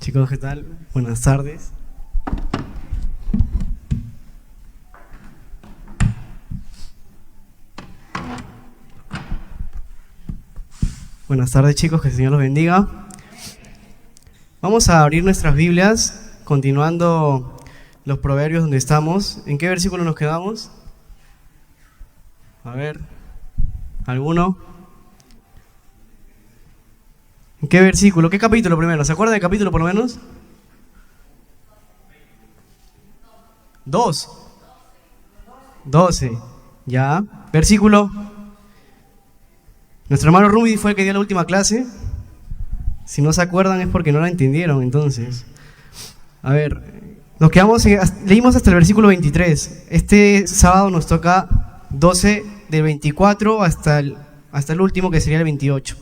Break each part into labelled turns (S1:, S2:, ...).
S1: Chicos, ¿qué tal? Buenas tardes. Buenas tardes, chicos, que el Señor los bendiga. Vamos a abrir nuestras Biblias, continuando los proverbios donde estamos. ¿En qué versículo nos quedamos? A ver, ¿alguno? ¿En qué versículo? ¿Qué capítulo primero? ¿Se acuerda del capítulo por lo menos? 2. 12. Ya. Versículo. Nuestro hermano Ruby fue el que dio la última clase. Si no se acuerdan es porque no la entendieron, entonces. A ver, nos quedamos, leímos hasta el versículo 23. Este sábado nos toca 12 del 24 hasta el último, que sería el 28.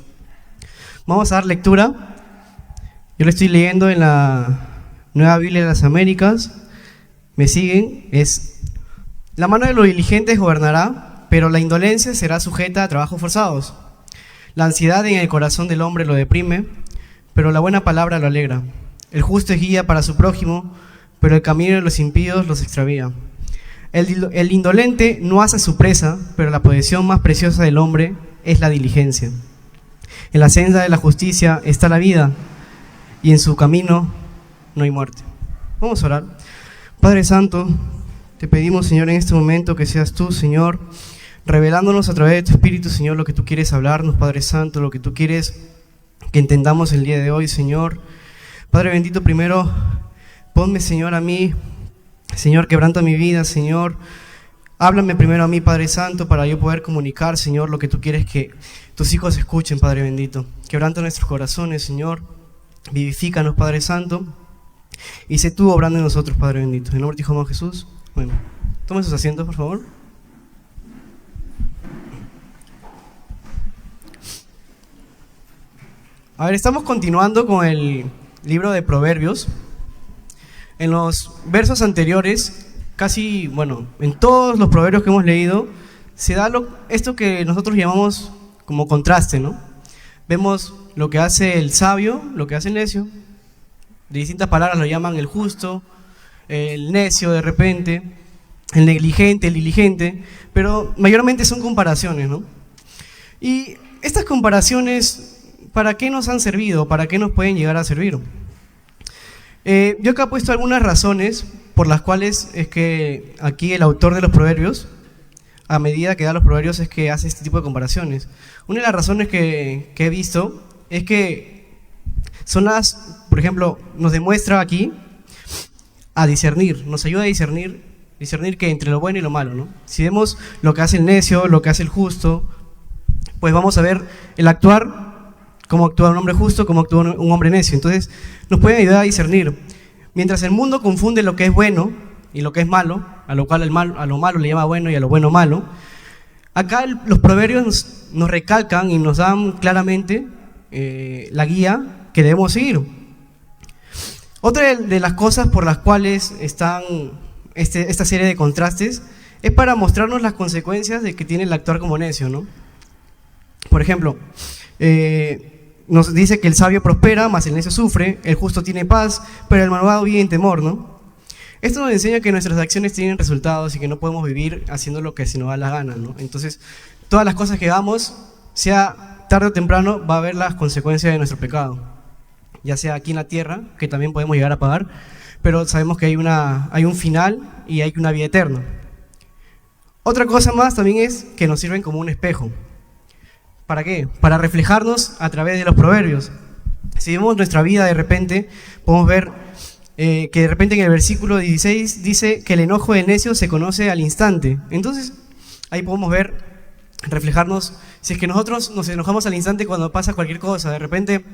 S1: Vamos a dar lectura. Yo lo estoy leyendo en la Nueva Biblia de las Américas. Me siguen. La mano de los diligentes gobernará, pero la indolencia será sujeta a trabajos forzados. La ansiedad en el corazón del hombre lo deprime, pero la buena palabra lo alegra. El justo es guía para su prójimo, pero el camino de los impíos los extravía. El indolente no hace su presa, pero la posesión más preciosa del hombre es la diligencia. En la senda de la justicia está la vida, y en su camino no hay muerte. Vamos a orar. Padre Santo, te pedimos, Señor, en este momento que seas tú, Señor, revelándonos a través de tu Espíritu, Señor, lo que tú quieres hablarnos, Padre Santo, lo que tú quieres que entendamos el día de hoy, Señor. Padre bendito, primero, ponme, Señor, a mí, Señor, quebranta mi vida, Señor. Háblame primero a mí, Padre Santo, para yo poder comunicar, Señor, lo que tú quieres que tus hijos escuchen, Padre bendito. Quebranta nuestros corazones, Señor. Vivifícanos, Padre Santo. Y sé tú obrando en nosotros, Padre bendito. En el nombre de tu Hijo, Jesús. Bueno, tomen sus asientos, por favor. A ver, estamos continuando con el libro de Proverbios. En los versos anteriores, casi, bueno, en todos los proverbios que hemos leído, se da esto que nosotros llamamos como contraste, ¿no? Vemos lo que hace el sabio, lo que hace el necio. De distintas palabras lo llaman el justo, el necio de repente, el negligente, el diligente, pero mayormente son comparaciones, ¿no? Y estas comparaciones, ¿para qué nos han servido? ¿Para qué nos pueden llegar a servir? Yo acá he puesto algunas razones por las cuales es que aquí el autor de los proverbios, a medida que da los proverbios, es que hace este tipo de comparaciones. Una de las razones que he visto es que son por ejemplo, nos demuestra aquí a discernir, nos ayuda a discernir que entre lo bueno y lo malo, ¿no? Si vemos lo que hace el necio, lo que hace el justo, pues vamos a ver el actuar, cómo actúa un hombre justo, cómo actúa un hombre necio. Entonces, nos puede ayudar a discernir. Mientras el mundo confunde lo que es bueno y lo que es malo, a lo cual a lo malo le llama bueno y a lo bueno malo, acá los proverbios nos recalcan y nos dan claramente la guía que debemos seguir. Otra de las cosas por las cuales están esta serie de contrastes es para mostrarnos las consecuencias de que tiene el actuar como necio, ¿no? Por ejemplo, nos dice que el sabio prospera, mas el necio sufre, el justo tiene paz, pero el malvado vive en temor, ¿no? Esto nos enseña que nuestras acciones tienen resultados y que no podemos vivir haciendo lo que se nos da la gana, ¿no? Entonces, todas las cosas que hagamos, sea tarde o temprano, va a haber las consecuencias de nuestro pecado. Ya sea aquí en la tierra, que también podemos llegar a pagar, pero sabemos que hay un final y hay una vida eterna. Otra cosa más también es que nos sirven como un espejo. ¿Para qué? Para reflejarnos a través de los proverbios. Si vemos nuestra vida de repente, podemos ver que de repente en el versículo 16 dice que el enojo del necio se conoce al instante. Entonces, ahí podemos ver, reflejarnos, si es que nosotros nos enojamos al instante cuando pasa cualquier cosa. De repente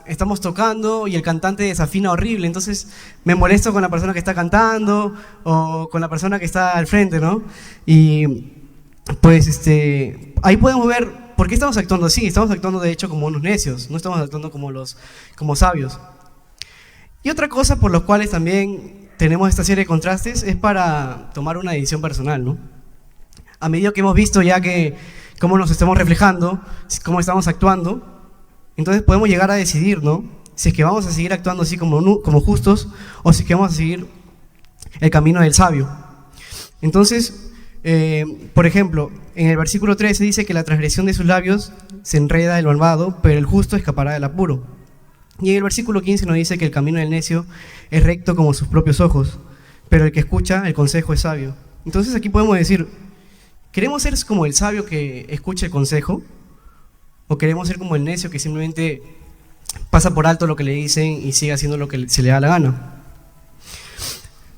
S1: estamos tocando y el cantante desafina horrible, entonces me molesto con la persona que está cantando o con la persona que está al frente, ¿no? Y pues ahí podemos ver por qué estamos actuando así. Estamos actuando de hecho como unos necios, no estamos actuando como sabios. Y otra cosa por las cuales también tenemos esta serie de contrastes es para tomar una decisión personal, ¿no? A medida que hemos visto ya que cómo nos estamos reflejando, cómo estamos actuando, entonces podemos llegar a decidir, ¿no? si es que vamos a seguir actuando así como justos o si es que vamos a seguir el camino del sabio. Entonces, por ejemplo, en el versículo 13 dice que la transgresión de sus labios se enreda el malvado, pero el justo escapará del apuro. Y en el versículo 15 nos dice que el camino del necio es recto como sus propios ojos, pero el que escucha el consejo es sabio. Entonces aquí podemos decir, ¿queremos ser como el sabio que escucha el consejo? ¿O queremos ser como el necio que simplemente pasa por alto lo que le dicen y sigue haciendo lo que se le da la gana?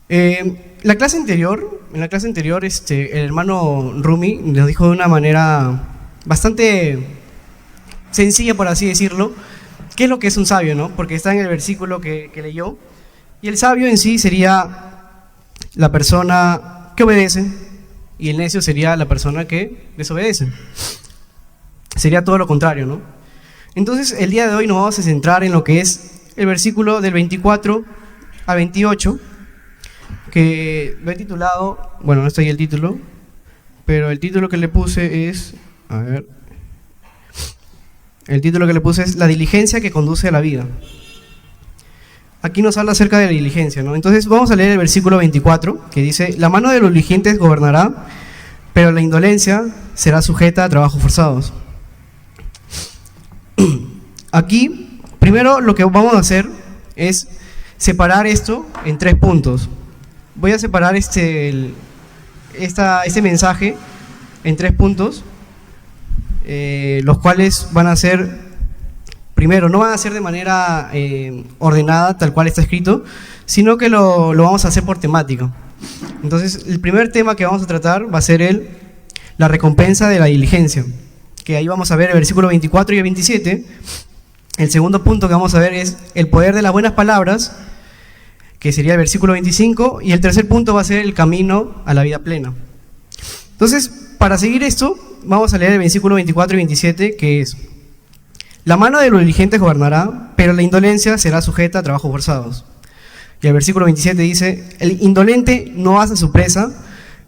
S1: En la clase anterior, el hermano Rumi nos dijo de una manera bastante sencilla, por así decirlo, qué es lo que es un sabio, ¿no? Porque está en el versículo que leyó. Y el sabio en sí sería la persona que obedece y el necio sería la persona que desobedece. Sería todo lo contrario, ¿no? Entonces, el día de hoy nos vamos a centrar en lo que es el versículo del 24 a 28, que lo he titulado, bueno, no está ahí el título, pero el título que le puse es, el título que le puse es La diligencia que conduce a la vida. Aquí nos habla acerca de la diligencia, ¿no? Entonces vamos a leer el versículo 24, que dice, la mano de los diligentes gobernará, pero la indolencia será sujeta a trabajos forzados. Aquí, primero lo que vamos a hacer es separar esto en 3 puntos. Voy a separar este mensaje en 3 puntos, los cuales van a ser, primero, no van a ser de manera ordenada, tal cual está escrito, sino que lo vamos a hacer por temática. Entonces, el primer tema que vamos a tratar va a ser la recompensa de la diligencia, que ahí vamos a ver el versículo 24 y el 27. El segundo punto que vamos a ver es el poder de las buenas palabras, que sería el versículo 25, y el tercer punto va a ser el camino a la vida plena. Entonces, para seguir esto, vamos a leer el versículo 24 y 27, que es: la mano de los diligentes gobernará, pero la indolencia será sujeta a trabajos forzados. Y el versículo 27 dice: el indolente no hace su presa,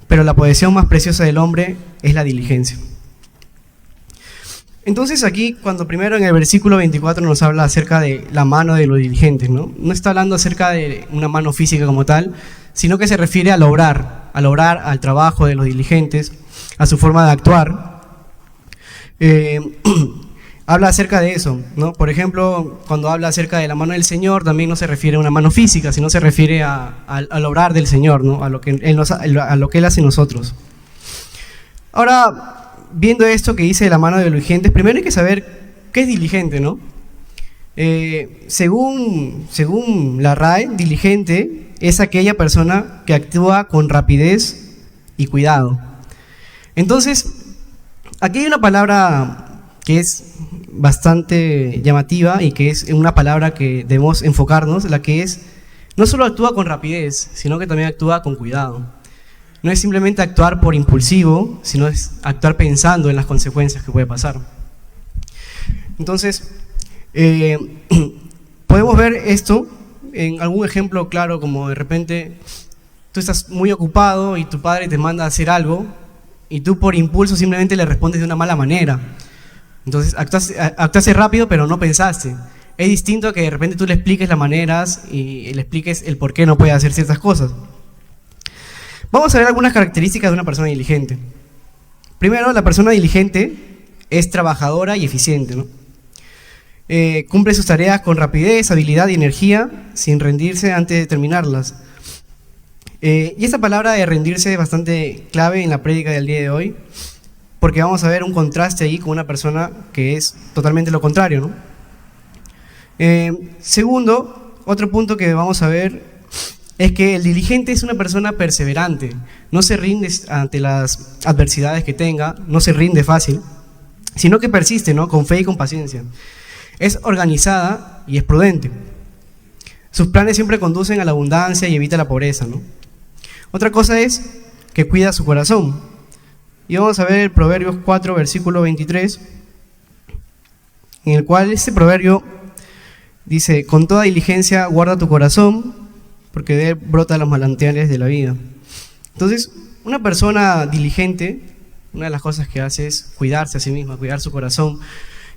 S1: pero la posesión más preciosa del hombre es la diligencia. Entonces aquí, cuando primero en el versículo 24 nos habla acerca de la mano de los diligentes, ¿no? No está hablando acerca de una mano física como tal, sino que se refiere al obrar, al trabajo de los diligentes, a su forma de actuar. Habla acerca de eso, ¿no? Por ejemplo, cuando habla acerca de la mano del Señor, también no se refiere a una mano física, sino se refiere al obrar del Señor, ¿no? A lo que Él hace en nosotros. Ahora, viendo esto que dice de la mano de los diligentes, primero hay que saber qué es diligente, ¿no? Según la RAE, diligente es aquella persona que actúa con rapidez y cuidado. Entonces, aquí hay una palabra que es bastante llamativa y que es una palabra que debemos enfocarnos, la que es, no solo actúa con rapidez, sino que también actúa con cuidado. No es simplemente actuar por impulsivo, sino es actuar pensando en las consecuencias que puede pasar. Entonces, podemos ver esto en algún ejemplo claro, como de repente tú estás muy ocupado y tu padre te manda a hacer algo y tú por impulso simplemente le respondes de una mala manera. Entonces actuaste rápido pero no pensaste. Es distinto a que de repente tú le expliques las maneras y le expliques el por qué no puede hacer ciertas cosas. Vamos a ver algunas características de una persona diligente. Primero, la persona diligente es trabajadora y eficiente, ¿no? Cumple sus tareas con rapidez, habilidad y energía, sin rendirse antes de terminarlas. Y esta palabra de rendirse es bastante clave en la prédica del día de hoy, porque vamos a ver un contraste ahí con una persona que es totalmente lo contrario, ¿no? Segundo, otro punto que vamos a ver es que el diligente es una persona perseverante, no se rinde ante las adversidades que tenga, no se rinde fácil, sino que persiste, ¿no? Con fe y con paciencia. Es organizada y es prudente. Sus planes siempre conducen a la abundancia y evita la pobreza, ¿no? Otra cosa es que cuida su corazón. Y vamos a ver el Proverbios 4, versículo 23, en el cual este proverbio dice: con toda diligencia guarda tu corazón, porque de él brotan los manantiales de la vida. Entonces, una persona diligente, una de las cosas que hace es cuidarse a sí misma, cuidar su corazón.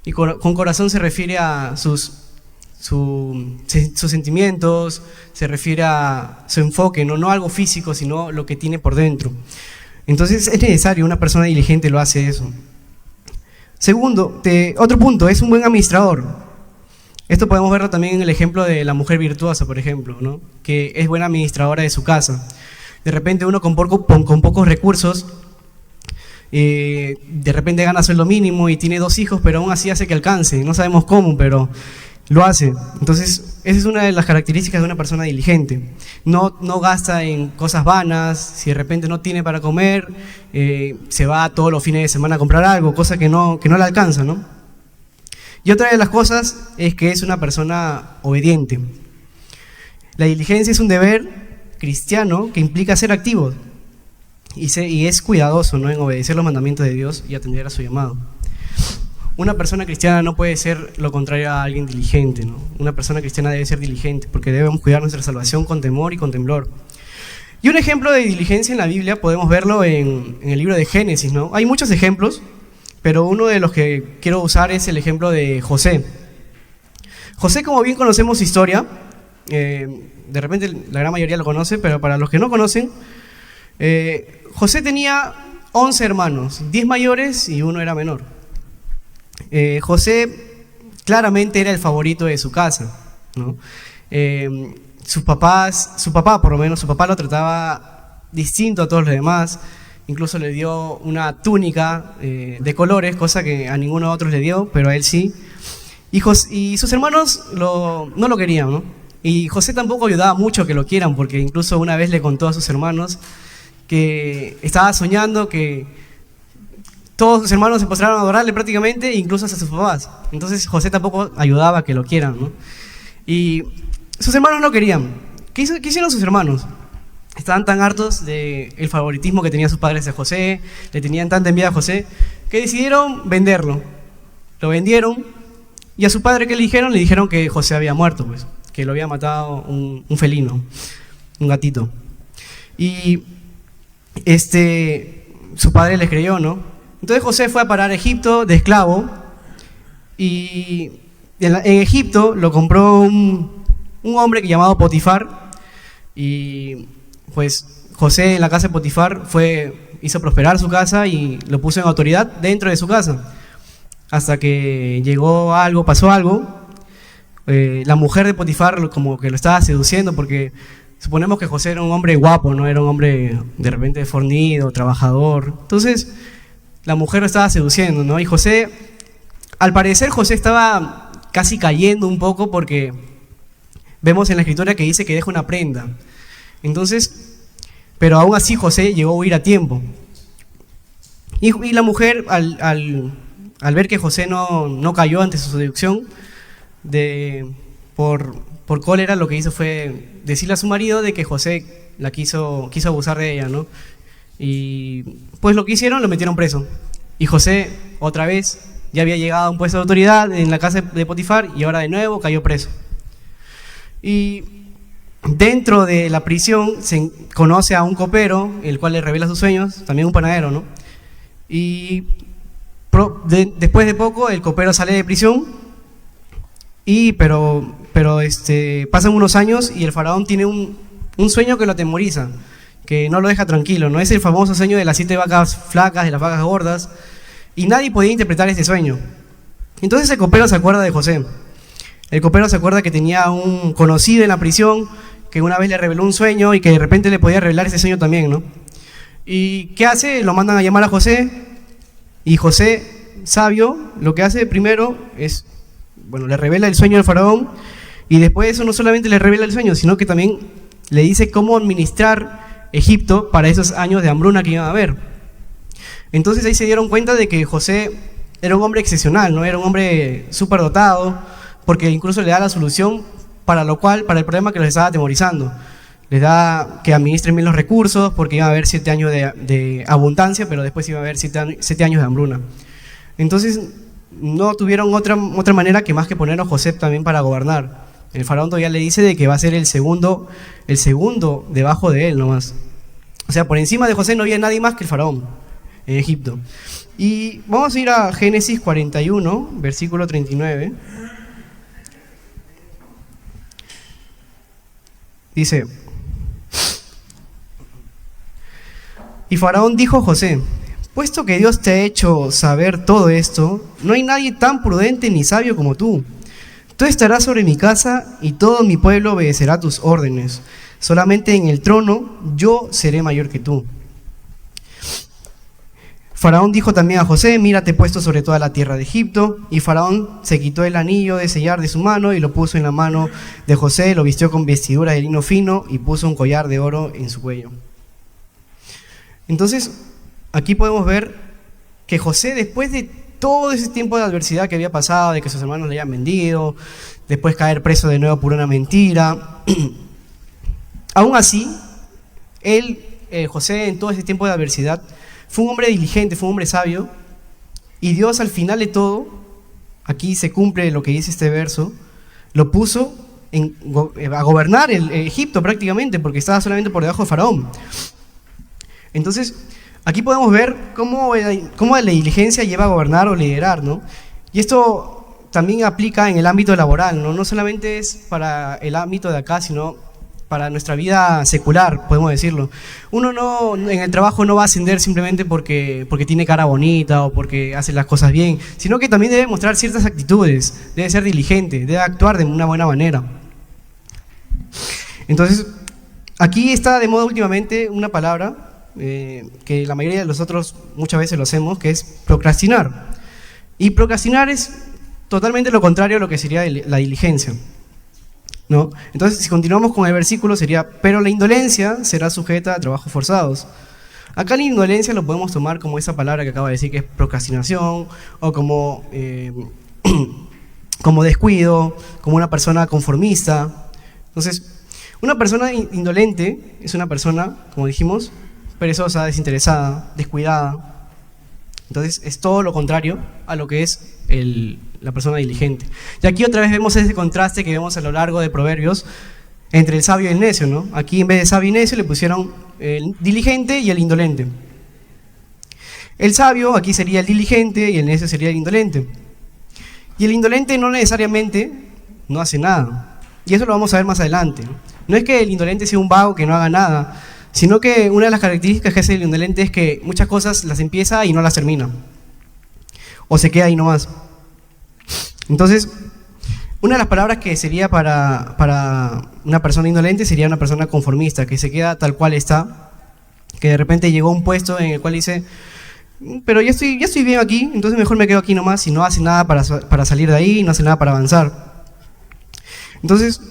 S1: Y con corazón se refiere a sus sus sentimientos, se refiere a su enfoque, no algo físico, sino lo que tiene por dentro. Entonces es necesario, una persona diligente lo hace eso. Segundo, otro punto, es un buen administrador. Esto podemos verlo también en el ejemplo de la mujer virtuosa, por ejemplo, ¿no? Que es buena administradora de su casa. De repente uno con pocos recursos, de repente gana sueldo mínimo y tiene 2 hijos, pero aún así hace que alcance. No sabemos cómo, pero lo hace. Entonces, esa es una de las características de una persona diligente. No gasta en cosas vanas. Si de repente no tiene para comer, se va todos los fines de semana a comprar algo, cosa que no le alcanza, ¿no? Y otra de las cosas es que es una persona obediente. La diligencia es un deber cristiano que implica ser activo y es cuidadoso, ¿no?, en obedecer los mandamientos de Dios y atender a su llamado. Una persona cristiana no puede ser lo contrario a alguien diligente, ¿no? Una persona cristiana debe ser diligente porque debemos cuidar nuestra salvación con temor y con temblor. Y un ejemplo de diligencia en la Biblia podemos verlo en el libro de Génesis, ¿no? Hay muchos ejemplos, pero uno de los que quiero usar es el ejemplo de José. José, como bien conocemos su historia, de repente la gran mayoría lo conoce, pero para los que no conocen, José tenía 11 hermanos, 10 mayores y uno era menor. José claramente era el favorito de su casa, ¿no? Su papá lo trataba distinto a todos los demás, incluso le dio una túnica de colores, cosa que a ninguno de otros le dio, pero a él sí. Y sus hermanos no lo querían, ¿no? Y José tampoco ayudaba mucho a que lo quieran, porque incluso una vez le contó a sus hermanos que estaba soñando que todos sus hermanos se postraron a adorarle prácticamente, incluso hasta sus papás. Entonces José tampoco ayudaba a que lo quieran, ¿no? Y sus hermanos no querían. ¿Qué hicieron sus hermanos? Estaban tan hartos del favoritismo que tenían sus padres a José, le tenían tanta envidia a José, que decidieron venderlo. Lo vendieron y a su padre, ¿qué le dijeron? Le dijeron que José había muerto, pues, que lo había matado un felino, un gatito. Y su padre les creyó, ¿no? Entonces José fue a parar a Egipto de esclavo y en Egipto lo compró un hombre llamado Potifar y pues José en la casa de Potifar hizo prosperar su casa y lo puso en autoridad dentro de su casa. Hasta que pasó algo, la mujer de Potifar como que lo estaba seduciendo porque suponemos que José era un hombre guapo, no era un hombre de repente fornido, trabajador. Entonces la mujer lo estaba seduciendo, ¿no? Y José, al parecer José estaba casi cayendo un poco porque vemos en la escritura que dice que deja una prenda. Entonces, pero aún así José llegó a huir a tiempo. Y la mujer, al ver que José no cayó ante su seducción, por cólera, lo que hizo fue decirle a su marido de que José quiso abusar de ella, ¿no? Y pues lo que hicieron, lo metieron preso. Y José, otra vez, ya había llegado a un puesto de autoridad en la casa de Potifar y ahora de nuevo cayó preso. Y dentro de la prisión se conoce a un copero, el cual le revela sus sueños, también un panadero, ¿no? Y después de poco el copero sale de prisión, pero pasan unos años y el faraón tiene un sueño que lo atemoriza, que no lo deja tranquilo, ¿no? Es el famoso sueño de las 7 vacas flacas, de las vacas gordas, y nadie podía interpretar este sueño. Entonces el copero se acuerda de José. El copero se acuerda que tenía un conocido en la prisión que una vez le reveló un sueño y que de repente le podía revelar ese sueño también, ¿no? ¿Y qué hace? Lo mandan a llamar a José, y José, sabio, lo que hace primero es, le revela el sueño al faraón, y después de eso no solamente le revela el sueño, sino que también le dice cómo administrar Egipto para esos años de hambruna que iban a haber. Entonces ahí se dieron cuenta de que José era un hombre excepcional, ¿no? Era un hombre súper dotado, porque incluso le da la solución para el problema que los estaba atemorizando. Les da que administren bien los recursos, porque iba a haber 7 años de abundancia, pero después iba a haber 7 años de hambruna. Entonces no tuvieron otra manera que más que poner a José también para gobernar. El faraón todavía le dice de que va a ser el segundo debajo de él nomás. O sea, por encima de José no había nadie más que el faraón en Egipto. Y vamos a ir a Génesis 41, versículo 39. Dice, y Faraón dijo a José, puesto que Dios te ha hecho saber todo esto, no hay nadie tan prudente ni sabio como tú. Tú estarás sobre mi casa y todo mi pueblo obedecerá tus órdenes. Solamente en el trono yo seré mayor que tú. Faraón dijo también a José, mira, te he puesto sobre toda la tierra de Egipto. Y Faraón se quitó el anillo de sellar de su mano y lo puso en la mano de José, lo vistió con vestidura de lino fino y puso un collar de oro en su cuello. Entonces, aquí podemos ver que José, después de todo ese tiempo de adversidad que había pasado, de que sus hermanos le habían vendido, después caer preso de nuevo por una mentira, aún así, José, en todo ese tiempo de adversidad, fue un hombre diligente, fue un hombre sabio, y Dios al final de todo, aquí se cumple lo que dice este verso, lo puso a gobernar Egipto prácticamente, porque estaba solamente por debajo de Faraón. Entonces, aquí podemos ver cómo la diligencia lleva a gobernar o liderar, ¿no? Y esto también aplica en el ámbito laboral, ¿no? No solamente es para el ámbito de acá, sino para nuestra vida secular, podemos decirlo. Uno en el trabajo no va a ascender simplemente porque tiene cara bonita o porque hace las cosas bien, sino que también debe mostrar ciertas actitudes, debe ser diligente, debe actuar de una buena manera. Entonces, aquí está de moda últimamente una palabra que la mayoría de nosotros muchas veces lo hacemos, que es procrastinar. Y procrastinar es totalmente lo contrario a lo que sería la diligencia, ¿no? Entonces, si continuamos con el versículo, sería, pero la indolencia será sujeta a trabajos forzados. Acá la indolencia lo podemos tomar como esa palabra que acabo de decir, que es procrastinación, o como, como descuido, como una persona conformista. Entonces, una persona indolente es una persona, como dijimos, perezosa, desinteresada, descuidada. Entonces es todo lo contrario a lo que es la persona diligente. Y aquí otra vez vemos ese contraste que vemos a lo largo de Proverbios entre el sabio y el necio, ¿no? Aquí en vez de sabio y necio le pusieron el diligente y el indolente. El sabio aquí sería el diligente y el necio sería el indolente. Y el indolente no necesariamente no hace nada. Y eso lo vamos a ver más adelante. No es que el indolente sea un vago que no haga nada, sino que una de las características que hace el indolente es que muchas cosas las empieza y no las termina, o se queda ahí nomás. Entonces, una de las palabras que sería para una persona indolente sería una persona conformista, que se queda tal cual está, que de repente llegó a un puesto en el cual dice, pero ya estoy bien aquí, entonces mejor me quedo aquí nomás, y no hace nada para salir de ahí, no hace nada para avanzar. Entonces,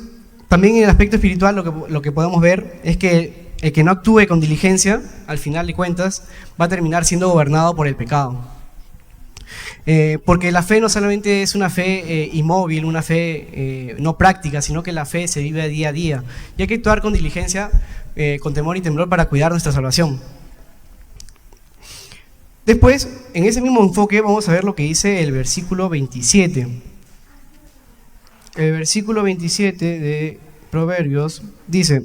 S1: también en el aspecto espiritual lo que podemos ver es que el que no actúe con diligencia, al final de cuentas, va a terminar siendo gobernado por el pecado. Porque la fe no solamente es una fe inmóvil, una fe no práctica, sino que la fe se vive día a día. Y hay que actuar con diligencia, con temor y temblor para cuidar nuestra salvación. Después, en ese mismo enfoque, vamos a ver lo que dice el versículo 27. El versículo 27 de Proverbios dice: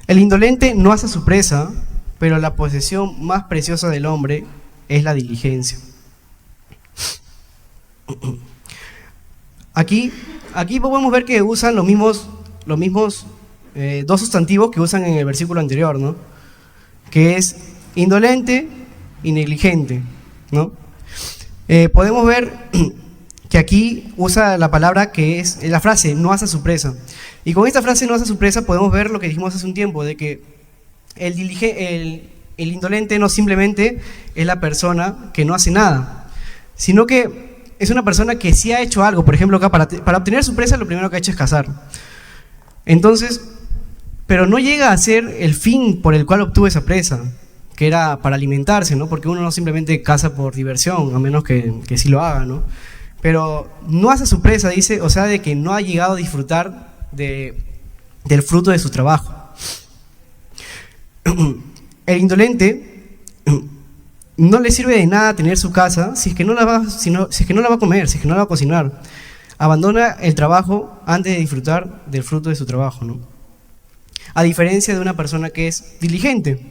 S1: el indolente no hace su presa, pero la posesión más preciosa del hombre es la diligencia. Aquí podemos ver que usan los mismos dos sustantivos que usan en el versículo anterior, ¿no? Que es indolente y negligente, ¿no? Podemos ver que aquí usa la palabra que es la frase no hace su presa. Y con esta frase no hace su presa podemos ver lo que dijimos hace un tiempo, de que el indolente no simplemente es la persona que no hace nada, sino que es una persona que sí ha hecho algo. Por ejemplo, acá para obtener su presa lo primero que ha hecho es cazar. Entonces, pero no llega a ser el fin por el cual obtuvo esa presa, que era para alimentarse, ¿no? Porque uno no simplemente caza por diversión, a menos que sí lo haga, ¿no? Pero no hace su presa, dice, o sea, de que no ha llegado a disfrutar del fruto de su trabajo. El indolente no le sirve de nada tener su casa si es que no la va a comer, si es que no la va a cocinar. Abandona el trabajo antes de disfrutar del fruto de su trabajo, ¿no? A diferencia de una persona que es diligente.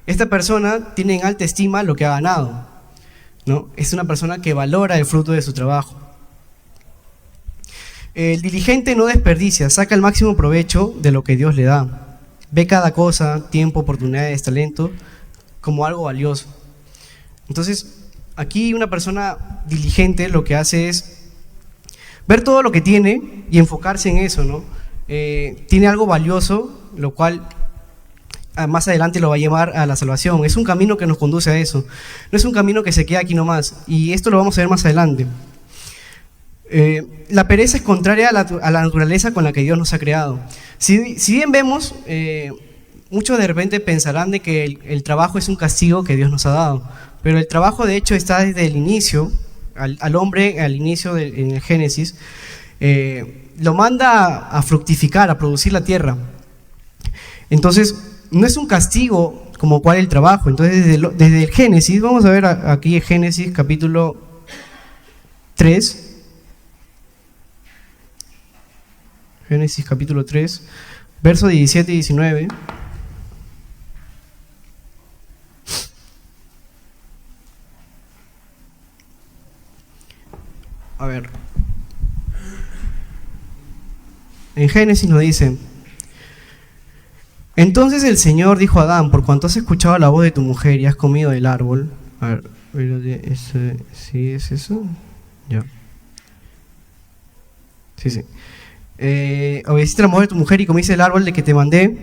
S1: Esta persona tiene en alta estima lo que ha ganado, ¿no? Es una persona que valora el fruto de su trabajo. El diligente no desperdicia, saca el máximo provecho de lo que Dios le da. Ve cada cosa, tiempo, oportunidades, talento, como algo valioso. Entonces, aquí una persona diligente lo que hace es ver todo lo que tiene y enfocarse en eso, ¿no? Tiene algo valioso, lo cual más adelante lo va a llevar a la salvación. Es un camino que nos conduce a eso. No es un camino que se queda aquí nomás. Y esto lo vamos a ver más adelante. La pereza es contraria a la naturaleza con la que Dios nos ha creado. Si bien vemos, muchos de repente pensarán de que el trabajo es un castigo que Dios nos ha dado, pero el trabajo de hecho está desde el inicio, al hombre al inicio en el Génesis, lo manda a fructificar, a producir la tierra. Entonces, no es un castigo como cual el trabajo. Entonces, desde el Génesis, vamos a ver aquí en Génesis capítulo 3, Génesis capítulo 3, versos 17 y 19. A ver. En Génesis nos dice: entonces el Señor dijo a Adán, por cuanto has escuchado la voz de tu mujer y has comido del árbol. A ver, ¿sí es eso? Ya. Sí. Obedeciste a la voz de tu mujer y comiste el árbol de que te mandé,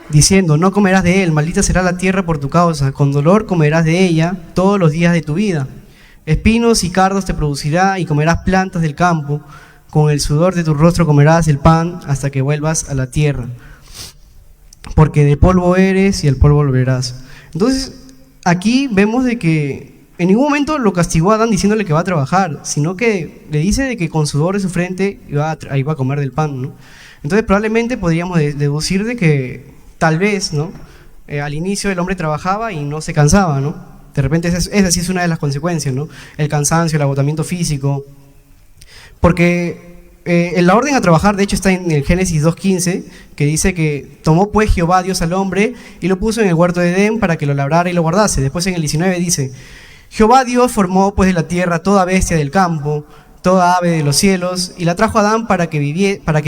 S1: diciendo, no comerás de él, maldita será la tierra por tu causa, con dolor comerás de ella todos los días de tu vida. Espinos y cardos te producirá y comerás plantas del campo, con el sudor de tu rostro comerás el pan hasta que vuelvas a la tierra, porque de polvo eres y al polvo volverás. Entonces, aquí vemos de que en ningún momento lo castigó a Adán diciéndole que va a trabajar, sino que le dice de que con sudor de su frente iba a comer del pan, ¿no? Entonces probablemente podríamos deducir de que tal vez, ¿no? Al inicio el hombre trabajaba y no se cansaba, ¿no? De repente esa sí es una de las consecuencias, ¿no? El cansancio, el agotamiento físico. Porque la orden a trabajar, de hecho, está en el Génesis 2.15, que dice que tomó pues Jehová Dios al hombre y lo puso en el huerto de Edén para que lo labrara y lo guardase. Después en el 19 dice: Jehová Dios formó pues de la tierra toda bestia del campo, toda ave de los cielos, y la trajo a Adán para que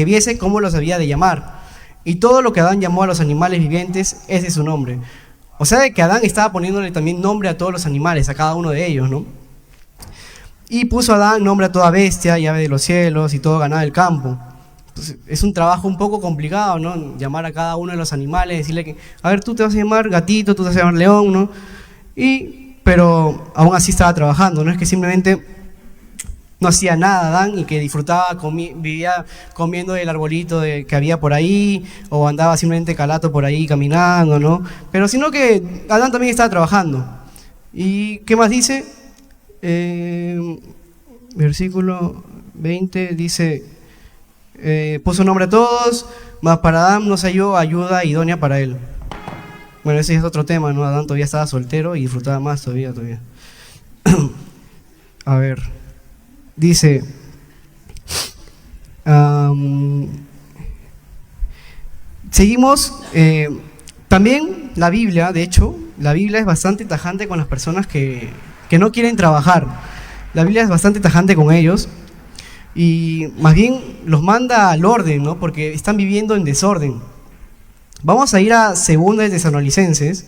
S1: viese cómo los había de llamar. Y todo lo que Adán llamó a los animales vivientes, ese es su nombre. O sea, de que Adán estaba poniéndole también nombre a todos los animales, a cada uno de ellos, ¿no? Y puso a Adán nombre a toda bestia y ave de los cielos y todo ganado del campo. Entonces, es un trabajo un poco complicado, ¿no? Llamar a cada uno de los animales, decirle que, a ver, tú te vas a llamar gatito, tú te vas a llamar león, ¿no? Pero aún así estaba trabajando, no es que simplemente no hacía nada Adán y que disfrutaba, vivía comiendo el arbolito que había por ahí, o andaba simplemente calato por ahí caminando, ¿no? Pero sino que Adán también estaba trabajando. ¿Y qué más dice? Versículo 20 dice, puso nombre a todos, mas para Adán no se halló ayuda idónea para él. Bueno, ese es otro tema, ¿no? Adán todavía estaba soltero y disfrutaba más todavía. A ver, dice, seguimos, también la Biblia, de hecho, la Biblia es bastante tajante con las personas que no quieren trabajar. La Biblia es bastante tajante con ellos y más bien los manda al orden, ¿no? Porque están viviendo en desorden. Vamos a ir a 2 de Tesalonicenses.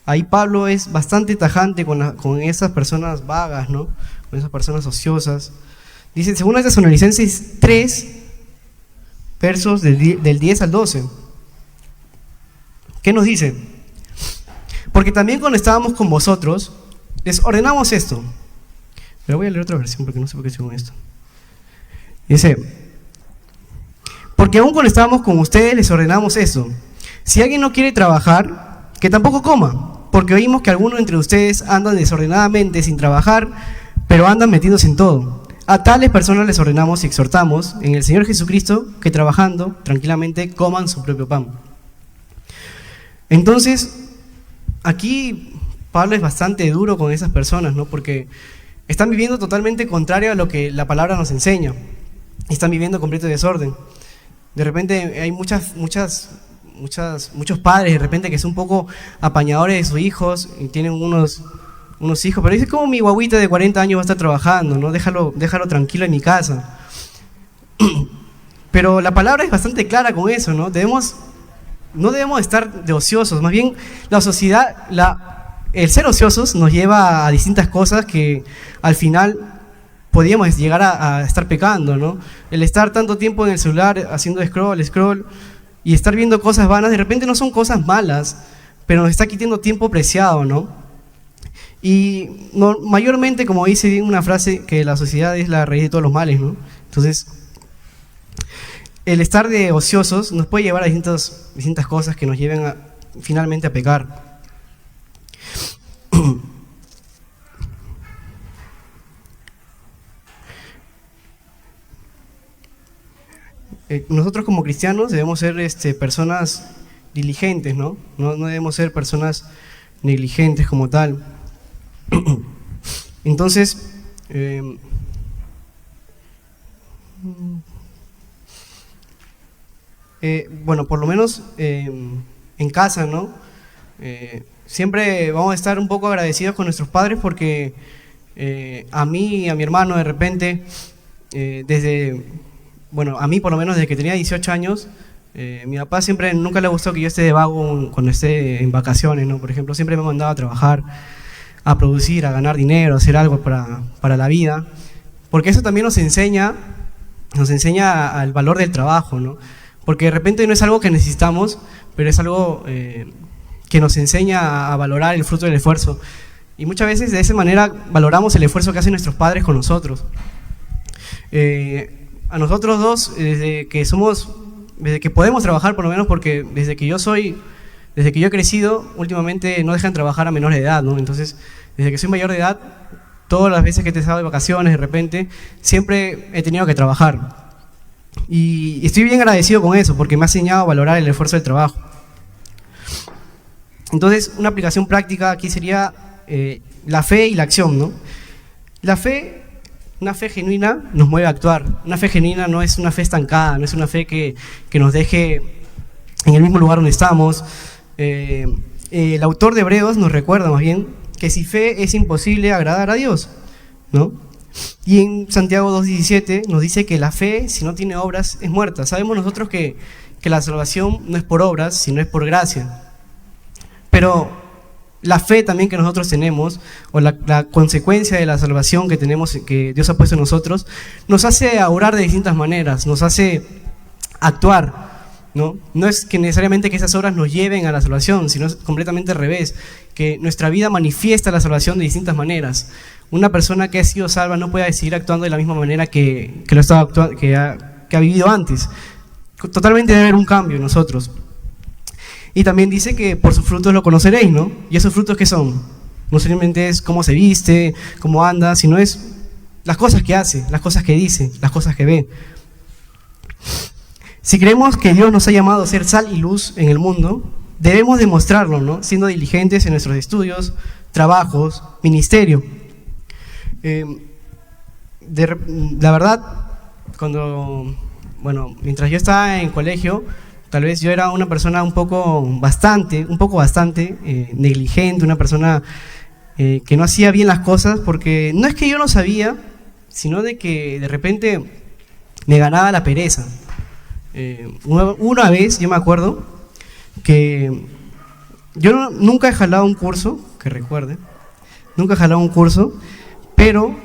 S1: Ahí Pablo es bastante tajante con esas personas vagas, ¿no? Con esas personas ociosas. Dice 2 de Tesalonicenses 3, versos del 10 al 12. ¿Qué nos dice? Porque también cuando estábamos con vosotros, les ordenamos esto. Pero voy a leer otra versión porque no sé por qué estoy con esto. Dice, porque aún cuando estábamos con ustedes les ordenamos eso. Si alguien no quiere trabajar, que tampoco coma, porque oímos que algunos entre ustedes andan desordenadamente sin trabajar, pero andan metidos en todo. A tales personas les ordenamos y exhortamos en el Señor Jesucristo que trabajando tranquilamente coman su propio pan. Entonces, aquí Pablo es bastante duro con esas personas, ¿no? Porque están viviendo totalmente contrario a lo que la palabra nos enseña. Están viviendo completo desorden. De repente hay muchos padres de repente que son un poco apañadores de sus hijos y tienen unos unos hijos, pero dice, ¿cómo mi guaguita de 40 años va a estar trabajando? ¿No? Déjalo tranquilo en mi casa. Pero la palabra es bastante clara con eso, ¿no? No debemos estar de ociosos, más bien la sociedad, el ser ociosos nos lleva a distintas cosas que al final podríamos llegar a estar pecando, ¿no? El estar tanto tiempo en el celular haciendo scroll, y estar viendo cosas vanas, de repente no son cosas malas, pero nos está quitando tiempo preciado, ¿no? Y mayormente, como dice bien una frase, que la sociedad es la raíz de todos los males, ¿no? Entonces, el estar de ociosos nos puede llevar a distintas cosas que nos lleven finalmente a pecar. Nosotros como cristianos debemos ser personas diligentes, ¿no? No debemos ser personas negligentes como tal. Entonces, bueno, por lo menos en casa, ¿no? Siempre vamos a estar un poco agradecidos con nuestros padres porque a mí y a mi hermano de repente, bueno, a mí por lo menos desde que tenía 18 años, mi papá nunca le gustó que yo esté de vago cuando esté en vacaciones, ¿no? Por ejemplo, siempre me mandaba a trabajar, a producir, a ganar dinero, a hacer algo para la vida, porque eso también nos enseña al valor del trabajo, ¿no? Porque de repente no es algo que necesitamos, pero es algo que nos enseña a valorar el fruto del esfuerzo. Y muchas veces de esa manera valoramos el esfuerzo que hacen nuestros padres con nosotros. A nosotros dos, desde que podemos trabajar, por lo menos, porque desde que yo he crecido, últimamente no dejan trabajar a menores de edad, ¿no? Entonces, desde que soy mayor de edad, todas las veces que he estado de vacaciones, de repente, siempre he tenido que trabajar. Y estoy bien agradecido con eso, porque me ha enseñado a valorar el esfuerzo del trabajo. Entonces, una aplicación práctica aquí sería la fe y la acción, ¿no? Una fe genuina nos mueve a actuar. Una fe genuina no es una fe estancada, no es una fe que nos deje en el mismo lugar donde estamos. El autor de Hebreos nos recuerda más bien que sin fe es imposible agradar a Dios, ¿no? Y en Santiago 2:17 nos dice que la fe, si no tiene obras, es muerta. Sabemos nosotros que la salvación no es por obras, sino es por gracia. Pero la fe también que nosotros tenemos, o la consecuencia de la salvación que tenemos, que Dios ha puesto en nosotros, nos hace orar de distintas maneras, nos hace actuar, ¿no? No es que necesariamente que esas obras nos lleven a la salvación, sino es completamente al revés, que nuestra vida manifiesta la salvación de distintas maneras. Una persona que ha sido salva no puede seguir actuando de la misma manera que ha vivido antes. Totalmente debe haber un cambio en nosotros. Y también dice que por sus frutos lo conoceréis, ¿no? ¿Y esos frutos qué son? No solamente es cómo se viste, cómo anda, sino es las cosas que hace, las cosas que dice, las cosas que ve. Si creemos que Dios nos ha llamado a ser sal y luz en el mundo, debemos demostrarlo, ¿no? Siendo diligentes en nuestros estudios, trabajos, ministerio. La verdad, mientras yo estaba en colegio, tal vez yo era una persona un poco bastante negligente, una persona que no hacía bien las cosas, porque no es que yo no sabía, sino de que de repente me ganaba la pereza. Una vez, yo me acuerdo, que yo nunca he jalado un curso, que recuerde, nunca he jalado un curso, pero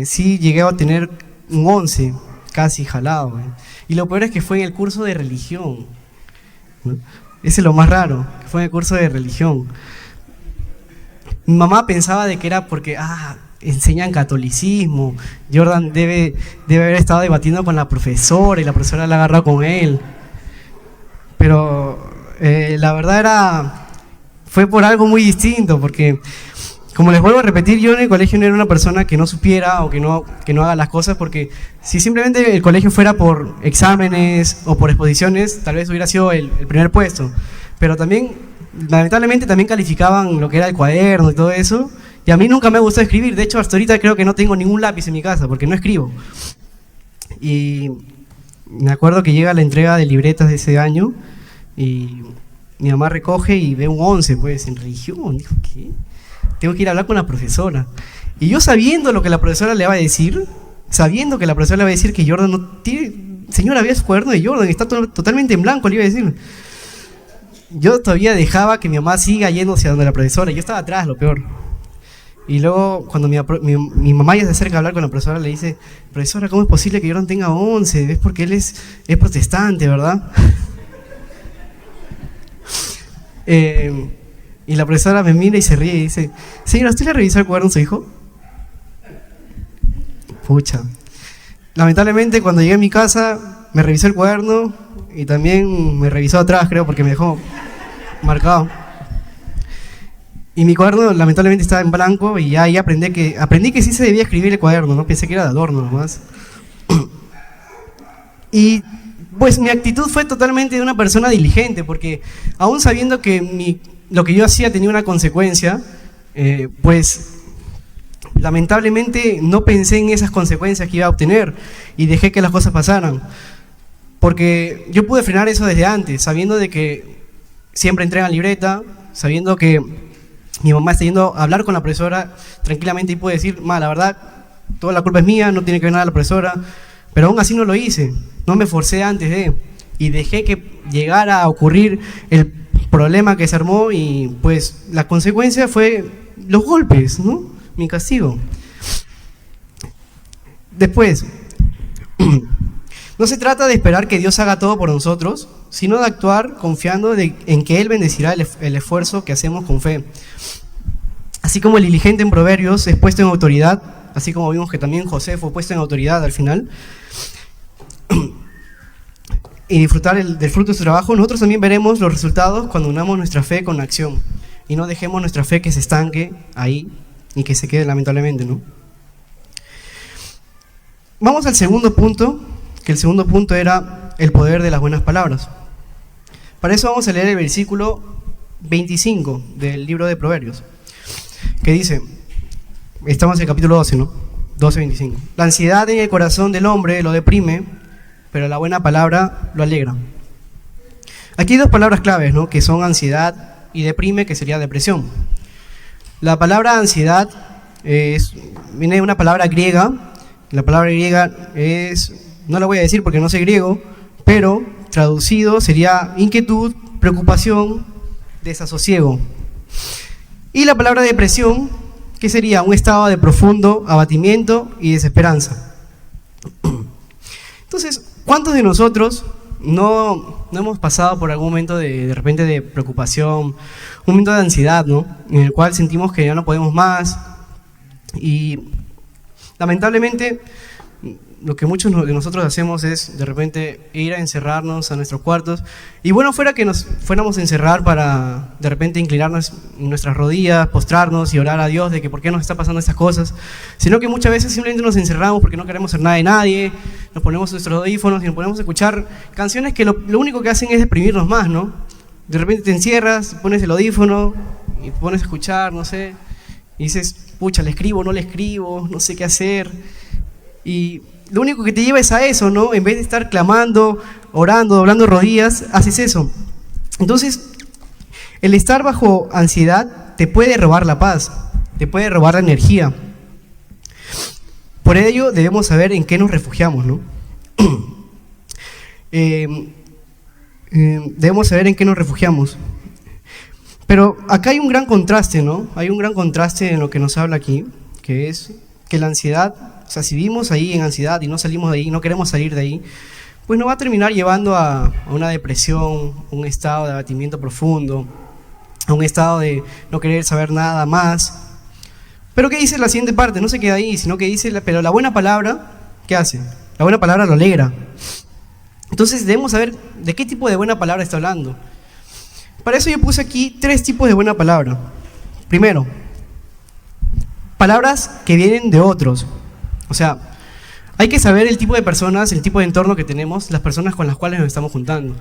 S1: sí llegué a tener un 11, casi jalado. Y lo peor es que fue en el curso de religión, ¿no? Ese es lo más raro, que fue en el curso de religión. Mi mamá pensaba de que era porque enseñan catolicismo, Jordan debe haber estado debatiendo con la profesora y la profesora la agarró con él. Pero la verdad fue por algo muy distinto, porque como les vuelvo a repetir, yo en el colegio no era una persona que no supiera o que no haga las cosas, porque si simplemente el colegio fuera por exámenes o por exposiciones, tal vez hubiera sido el primer puesto. Pero también, lamentablemente, también calificaban lo que era el cuaderno y todo eso, y a mí nunca me gustó escribir. De hecho, hasta ahorita creo que no tengo ningún lápiz en mi casa, porque no escribo. Y me acuerdo que llega la entrega de libretas de ese año, y mi mamá recoge y ve un 11, pues, en religión. Dijo, ¿qué? tengo que ir a hablar con la profesora. Y yo sabiendo lo que la profesora le va a decir, sabiendo que la profesora le va a decir que Jordan no tiene... Señora, vea su cuaderno de Jordan, está totalmente en blanco, le iba a decir. Yo todavía dejaba que mi mamá siga yéndose a donde la profesora. Yo estaba atrás, lo peor. Y luego, cuando mi mamá ya se acerca a hablar con la profesora, le dice: profesora, ¿cómo es posible que Jordan tenga 11? Es porque él es protestante, ¿verdad? Y la profesora me mira y se ríe y dice: señora, ¿usted le revisó el cuaderno a su hijo? Pucha. Lamentablemente, cuando llegué a mi casa, me revisó el cuaderno y también me revisó atrás, creo, porque me dejó marcado. Y mi cuaderno lamentablemente estaba en blanco y ahí aprendí que sí se debía escribir el cuaderno, ¿no? Pensé que era de adorno nomás. Y pues mi actitud fue totalmente de una persona diligente, porque aún sabiendo que lo que yo hacía tenía una consecuencia, pues lamentablemente no pensé en esas consecuencias que iba a obtener y dejé que las cosas pasaran. Porque yo pude frenar eso desde antes, sabiendo de que siempre entregan libreta, sabiendo que mi mamá está yendo a hablar con la profesora tranquilamente y puede decir: la verdad, toda la culpa es mía, no tiene que ver nada la profesora, pero aún así no lo hice, no me forcé antes y dejé que llegara a ocurrir el problema que se armó y pues la consecuencia fue los golpes, ¿no? Mi castigo. Después, no se trata de esperar que Dios haga todo por nosotros, sino de actuar confiando en que Él bendecirá el esfuerzo que hacemos con fe. Así como el diligente en Proverbios es puesto en autoridad, así como vimos que también José fue puesto en autoridad al final, y disfrutar del fruto de su trabajo, nosotros también veremos los resultados cuando unamos nuestra fe con la acción y no dejemos nuestra fe que se estanque ahí y que se quede lamentablemente, ¿no? Vamos al segundo punto, que el segundo punto era el poder de las buenas palabras. Para eso vamos a leer el versículo 25 del libro de Proverbios, que dice, estamos en el capítulo 12, ¿no? 12:25. La ansiedad en el corazón del hombre lo deprime, pero la buena palabra lo alegra. Aquí hay dos palabras claves, ¿no? Que son ansiedad y deprime, que sería depresión. La palabra ansiedad viene de una palabra griega. La palabra griega no la voy a decir porque no sé griego, pero traducido sería inquietud, preocupación, desasosiego. Y la palabra depresión, que sería un estado de profundo abatimiento y desesperanza. Entonces, ¿cuántos de nosotros no hemos pasado por algún momento de repente de preocupación, un momento de ansiedad, ¿no? En el cual sentimos que ya no podemos más y lamentablemente lo que muchos de nosotros hacemos es de repente ir a encerrarnos a nuestros cuartos y bueno, fuera que nos fuéramos a encerrar para de repente inclinarnos en nuestras rodillas, postrarnos y orar a Dios de que por qué nos está pasando estas cosas, sino que muchas veces simplemente nos encerramos porque no queremos ser nada de nadie, nos ponemos nuestros audífonos y nos ponemos a escuchar canciones que lo único que hacen es deprimirnos más, ¿no? De repente te encierras, pones el audífono y pones a escuchar, no sé, y dices, pucha, le escribo, no le escribo, no sé qué hacer, y lo único que te lleva es a eso, ¿no? En vez de estar clamando, orando, doblando rodillas, haces eso. Entonces, el estar bajo ansiedad te puede robar la paz, te puede robar la energía. Por ello, debemos saber en qué nos refugiamos, ¿no? Debemos saber en qué nos refugiamos. Pero acá hay un gran contraste, ¿no? Hay un gran contraste en lo que nos habla aquí, que es que la ansiedad, o sea, si vivimos ahí en ansiedad y no salimos de ahí, no queremos salir de ahí, pues nos va a terminar llevando a una depresión, un estado de abatimiento profundo, a un estado de no querer saber nada más. Pero ¿qué dice la siguiente parte? No se queda ahí, sino que dice, pero la buena palabra, ¿qué hace? La buena palabra lo alegra. Entonces debemos saber de qué tipo de buena palabra está hablando. Para eso yo puse aquí 3 tipos de buena palabra. Primero, palabras que vienen de otros. O sea, hay que saber el tipo de personas, el tipo de entorno que tenemos, las personas con las cuales nos estamos juntando.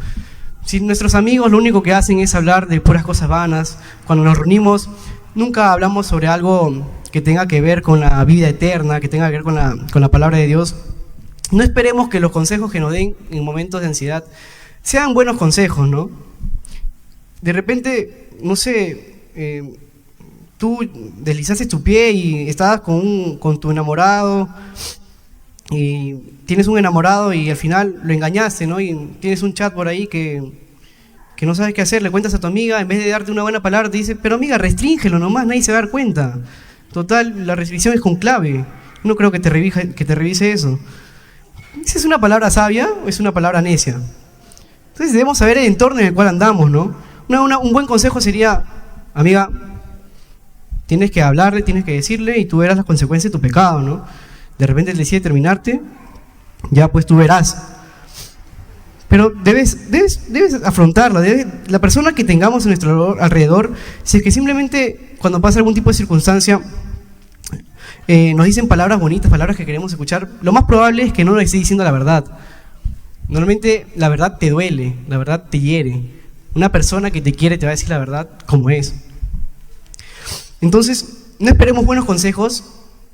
S1: Si nuestros amigos lo único que hacen es hablar de puras cosas vanas, cuando nos reunimos nunca hablamos sobre algo que tenga que ver con la vida eterna, que tenga que ver con la palabra de Dios, no esperemos que los consejos que nos den en momentos de ansiedad sean buenos consejos, ¿no? De repente, no sé, tú deslizaste tu pie y estabas con tu enamorado y tienes un enamorado y al final lo engañaste, ¿no? Y tienes un chat por ahí que no sabes qué hacer, le cuentas a tu amiga, en vez de darte una buena palabra te dice, pero amiga, restríngelo nomás, nadie se va a dar cuenta. Total, la restricción es con clave. No creo que te revise eso. ¿Esa es una palabra sabia o es una palabra necia? Entonces debemos saber el entorno en el cual andamos, ¿no? Un buen consejo sería, amiga, tienes que hablarle, tienes que decirle y tú verás las consecuencias de tu pecado, ¿no? De repente él decide terminarte, ya pues tú verás. Pero debes afrontarla. La persona que tengamos a nuestro alrededor, si es que simplemente cuando pasa algún tipo de circunstancia nos dicen palabras bonitas, palabras que queremos escuchar, lo más probable es que no nos esté diciendo la verdad. Normalmente la verdad te duele, la verdad te hiere. Una persona que te quiere te va a decir la verdad como es. Entonces, no esperemos buenos consejos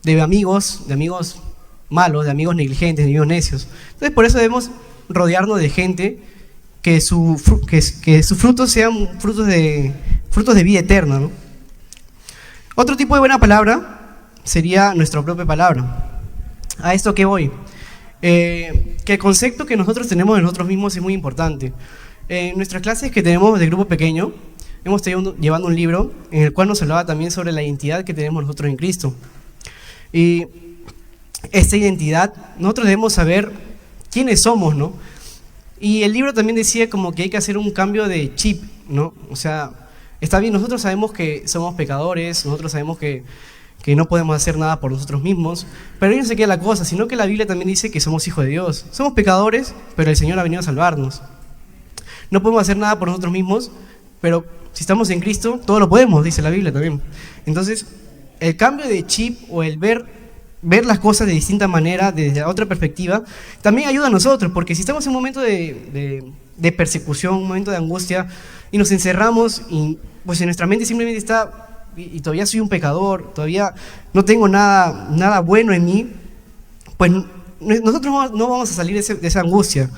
S1: de amigos malos, de amigos negligentes, de amigos necios. Entonces, por eso debemos rodearnos de gente que sus frutos sean frutos de vida eterna, ¿no? Otro tipo de buena palabra sería nuestra propia palabra. ¿A esto qué voy? Que el concepto que nosotros tenemos de nosotros mismos es muy importante. En nuestras clases que tenemos de grupo pequeño, hemos estado llevando un libro en el cual nos hablaba también sobre la identidad que tenemos nosotros en Cristo. Y esta identidad, nosotros debemos saber quiénes somos, ¿no? Y el libro también decía como que hay que hacer un cambio de chip, ¿no? O sea, está bien, nosotros sabemos que somos pecadores, nosotros sabemos que no podemos hacer nada por nosotros mismos, pero ahí no se queda la cosa, sino que la Biblia también dice que somos hijos de Dios. Somos pecadores, pero el Señor ha venido a salvarnos. No podemos hacer nada por nosotros mismos, pero si estamos en Cristo, todo lo podemos, dice la Biblia también. Entonces, el cambio de chip o el ver las cosas de distinta manera, desde otra perspectiva, también ayuda a nosotros, porque si estamos en un momento de persecución, un momento de angustia, y nos encerramos, y pues en nuestra mente simplemente está, y todavía soy un pecador, todavía no tengo nada bueno en mí, pues nosotros no vamos a salir de esa angustia.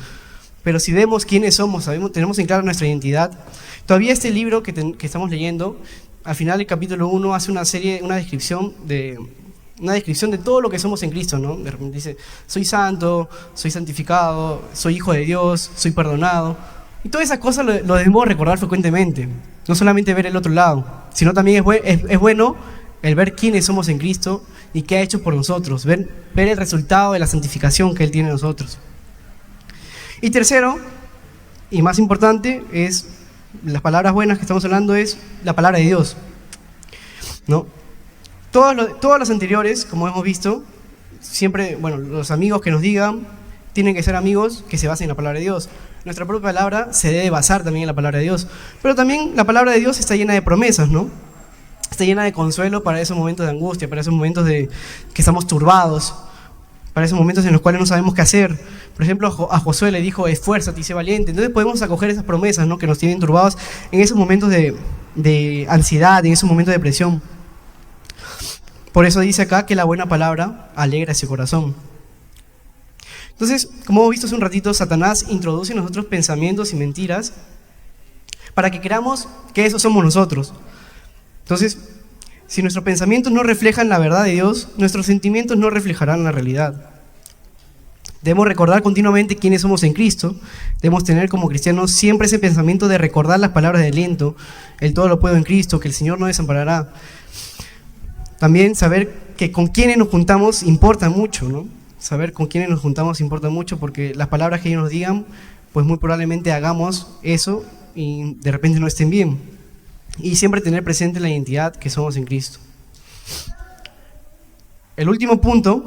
S1: Pero si vemos quiénes somos, tenemos en claro nuestra identidad, todavía este libro que estamos leyendo, al final del capítulo 1 hace una descripción de todo lo que somos en Cristo, ¿no? De repente dice, soy santo, soy santificado, soy hijo de Dios, soy perdonado. Y todas esas cosas lo debemos recordar frecuentemente. No solamente ver el otro lado, sino también es bueno el ver quiénes somos en Cristo y qué ha hecho por nosotros, ver el resultado de la santificación que Él tiene en nosotros. Y tercero, y más importante, es las palabras buenas que estamos hablando, es la palabra de Dios, ¿no? Todas las anteriores, como hemos visto, siempre, bueno, los amigos que nos digan tienen que ser amigos que se basen en la palabra de Dios. Nuestra propia palabra se debe basar también en la palabra de Dios. Pero también la palabra de Dios está llena de promesas, ¿no? Está llena de consuelo para esos momentos de angustia, para esos momentos que estamos turbados, para esos momentos en los cuales no sabemos qué hacer. Por ejemplo, a Josué le dijo, esfuérzate y sé valiente. Entonces podemos acoger esas promesas, ¿no? Que nos tienen turbados en esos momentos de ansiedad, en esos momentos de presión. Por eso dice acá que la buena palabra alegra ese corazón. Entonces, como hemos visto hace un ratito, Satanás introduce en nosotros pensamientos y mentiras para que creamos que esos somos nosotros. Entonces, si nuestros pensamientos no reflejan la verdad de Dios, nuestros sentimientos no reflejarán la realidad. Debemos recordar continuamente quiénes somos en Cristo. Debemos tener como cristianos siempre ese pensamiento de recordar las palabras de aliento, el todo lo puedo en Cristo, que el Señor no desamparará. También saber que con quienes nos juntamos importa mucho, ¿no? Saber con quiénes nos juntamos importa mucho, porque las palabras que ellos nos digan, pues muy probablemente hagamos eso y de repente no estén bien. Y siempre tener presente la identidad que somos en Cristo. El último punto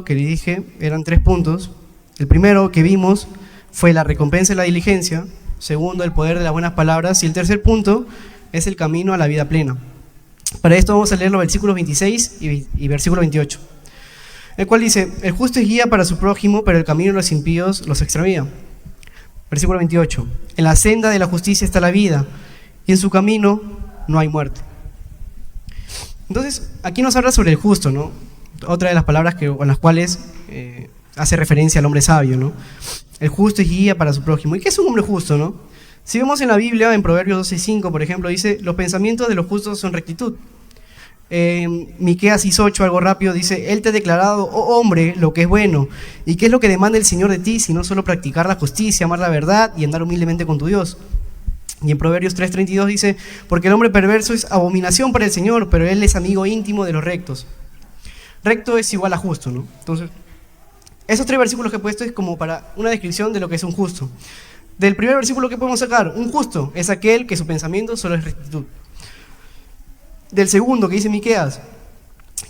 S1: que le dije, eran 3 puntos. El primero que vimos fue la recompensa de la diligencia. Segundo, el poder de las buenas palabras. Y el tercer punto es el camino a la vida plena. Para esto vamos a leer los versículos 26 y versículo 28. El cual dice, el justo es guía para su prójimo, pero el camino de los impíos los extravía. Versículo 28, en la senda de la justicia está la vida, y en su camino no hay muerte. Entonces, aquí nos habla sobre el justo, ¿no? Otra de las palabras con las cuales hace referencia al hombre sabio, ¿no? El justo es guía para su prójimo. ¿Y qué es un hombre justo, no? Si vemos en la Biblia, en Proverbios 12:5, por ejemplo, dice, los pensamientos de los justos son rectitud. Miqueas 6:8, algo rápido, dice, Él te ha declarado, oh hombre, lo que es bueno. ¿Y qué es lo que demanda el Señor de ti, sino solo practicar la justicia, amar la verdad y andar humildemente con tu Dios? Y en Proverbios 3:32 dice, porque el hombre perverso es abominación para el Señor, pero Él es amigo íntimo de los rectos. Recto es igual a justo, ¿no? Entonces, esos 3 versículos que he puesto es como para una descripción de lo que es un justo. Del primer versículo que podemos sacar, un justo es aquel que su pensamiento solo es rectitud. Del segundo que dice Miqueas,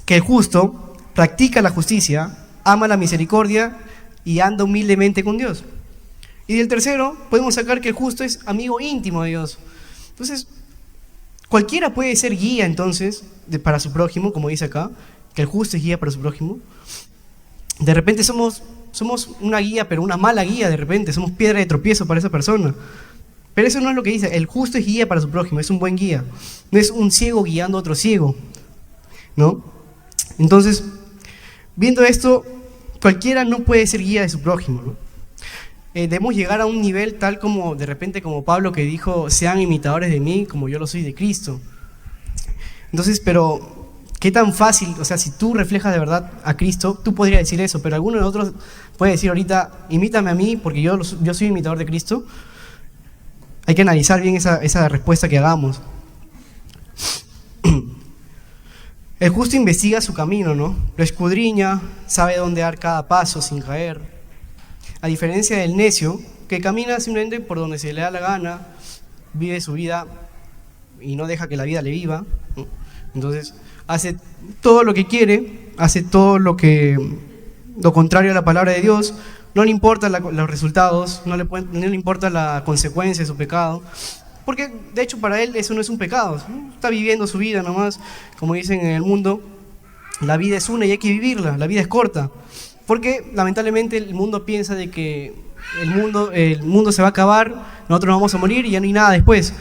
S1: que el justo practica la justicia, ama la misericordia y anda humildemente con Dios. Y del tercero podemos sacar que el justo es amigo íntimo de Dios. Entonces, cualquiera puede ser guía entonces para su prójimo, como dice acá, que el justo es guía para su prójimo. De repente somos una guía, pero una mala guía de repente, somos piedra de tropiezo para esa persona. Pero eso no es lo que dice, el justo es guía para su prójimo, es un buen guía. No es un ciego guiando a otro ciego, ¿no? Entonces, viendo esto, cualquiera no puede ser guía de su prójimo, ¿no? Debemos llegar a un nivel tal como, de repente, como Pablo que dijo, sean imitadores de mí como yo lo soy de Cristo. Entonces, pero, ¿qué tan fácil? O sea, si tú reflejas de verdad a Cristo, tú podrías decir eso, pero alguno de nosotros puede decir ahorita, imítame a mí porque yo soy imitador de Cristo. Hay que analizar bien esa respuesta que hagamos. El justo investiga su camino, ¿no? Lo escudriña, sabe dónde dar cada paso sin caer. A diferencia del necio, que camina simplemente por donde se le da la gana, vive su vida y no deja que la vida le viva, ¿no? Entonces, hace todo lo que quiere, hace todo lo contrario a la palabra de Dios. No le importan los resultados, no le importa la consecuencia de su pecado, porque de hecho para él eso no es un pecado, ¿sí? Está viviendo su vida nomás, como dicen en el mundo, la vida es una y hay que vivirla, la vida es corta, porque lamentablemente el mundo piensa de que el mundo se va a acabar, nosotros nos vamos a morir y ya no hay nada después.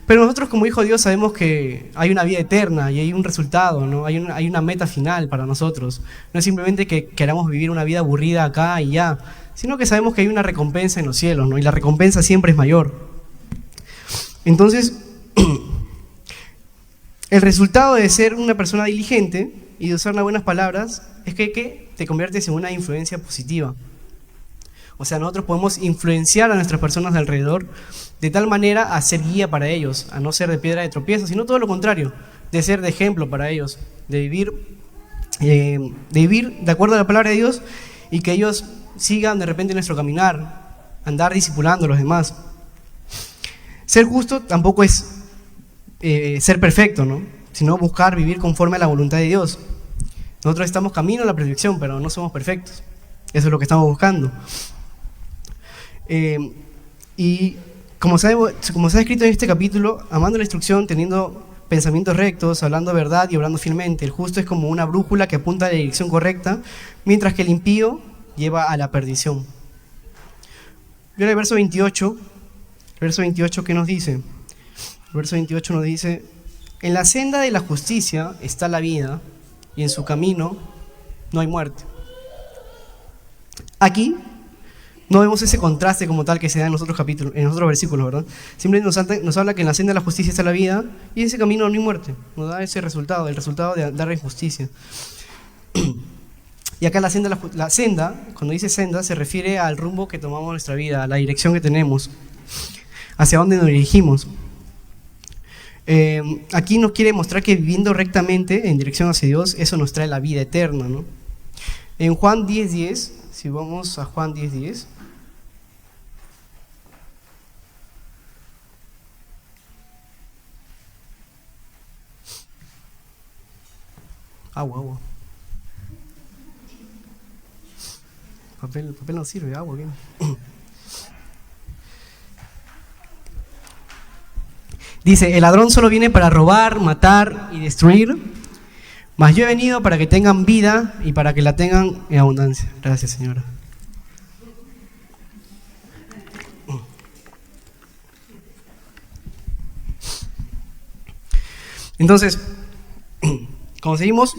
S1: Pero nosotros como hijos de Dios sabemos que hay una vida eterna y hay un resultado, ¿no? Hay una meta final para nosotros. No es simplemente que queramos vivir una vida aburrida acá y ya, sino que sabemos que hay una recompensa en los cielos, ¿no? Y la recompensa siempre es mayor. Entonces, el resultado de ser una persona diligente y de usar las buenas palabras es que te conviertes en una influencia positiva. O sea, nosotros podemos influenciar a nuestras personas de alrededor de tal manera a ser guía para ellos, a no ser de piedra de tropiezo, sino todo lo contrario, de ser de ejemplo para ellos, de vivir de acuerdo a la palabra de Dios y que ellos sigan de repente nuestro caminar, andar discipulando a los demás. Ser justo tampoco es ser perfecto, ¿no? Sino buscar vivir conforme a la voluntad de Dios. Nosotros estamos camino a la perfección, pero no somos perfectos. Eso es lo que estamos buscando. Y como se ha escrito en este capítulo, amando la instrucción, teniendo pensamientos rectos, hablando verdad y obrando fielmente. El justo es como una brújula que apunta a la dirección correcta, mientras que el impío lleva a la perdición. Mira el verso 28. El verso 28, ¿qué nos dice? El verso 28 nos dice: en la senda de la justicia está la vida, y en su camino no hay muerte. Aquí no vemos ese contraste como tal que se da en los otros capítulos, en los otros versículos, ¿verdad? Simplemente nos habla que en la senda de la justicia está la vida y en ese camino no hay muerte. Nos da ese resultado, el resultado de dar injusticia. Y acá la senda, cuando dice senda, se refiere al rumbo que tomamos en nuestra vida, a la dirección que tenemos, hacia dónde nos dirigimos. Aquí nos quiere mostrar que viviendo rectamente en dirección hacia Dios, eso nos trae la vida eterna, ¿no? En Juan 10:10, si vamos a Juan 10:10, agua. Papel no sirve, agua bien. Dice: el ladrón solo viene para robar, matar y destruir, mas yo he venido para que tengan vida y para que la tengan en abundancia. Gracias, señora. Entonces, como seguimos,